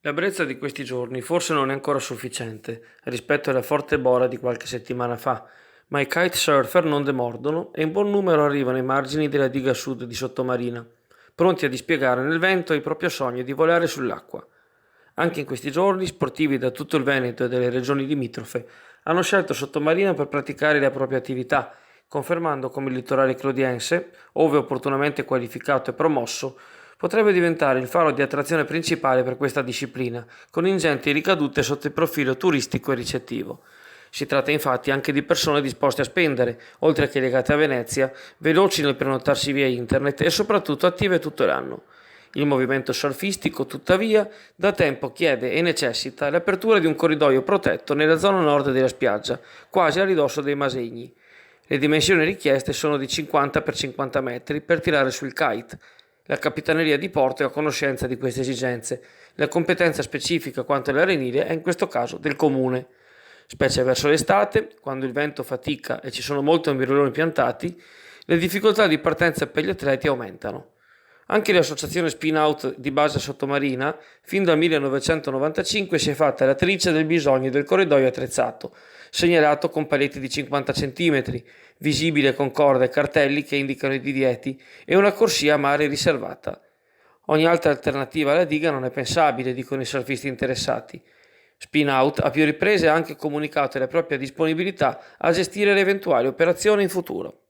La brezza di questi giorni forse non è ancora sufficiente rispetto alla forte bora di qualche settimana fa, ma i kitesurfer non demordono e in buon numero arrivano ai margini della diga sud di Sottomarina, pronti a dispiegare nel vento il proprio sogno di volare sull'acqua. Anche in questi giorni sportivi da tutto il Veneto e delle regioni limitrofe hanno scelto Sottomarina per praticare la propria attività, confermando come il litorale clodiense, ove opportunamente qualificato e promosso, potrebbe diventare il faro di attrazione principale per questa disciplina, con ingenti ricadute sotto il profilo turistico e ricettivo. Si tratta infatti anche di persone disposte a spendere, oltre che legate a Venezia, veloci nel prenotarsi via internet e soprattutto attive tutto l'anno. Il movimento surfistico, tuttavia, da tempo chiede e necessita l'apertura di un corridoio protetto nella zona nord della spiaggia, quasi a ridosso dei Masegni. Le dimensioni richieste sono di 50 x 50 metri per tirare sul kite. La Capitaneria di Porto è a conoscenza di queste esigenze. La competenza specifica quanto all'arenile è in questo caso del comune. Specie verso l'estate, quando il vento fatica e ci sono molti ombrelloni piantati, le difficoltà di partenza per gli atleti aumentano. Anche l'associazione Spin Out di base sottomarina, fin dal 1995, si è fatta l'attrice del bisogno del corridoio attrezzato, segnalato con paletti di 50 cm, visibile con corde e cartelli che indicano i divieti, e una corsia a mare riservata. Ogni altra alternativa alla diga non è pensabile, dicono i surfisti interessati. Spin Out a più riprese ha anche comunicato la propria disponibilità a gestire le eventuali operazioni in futuro.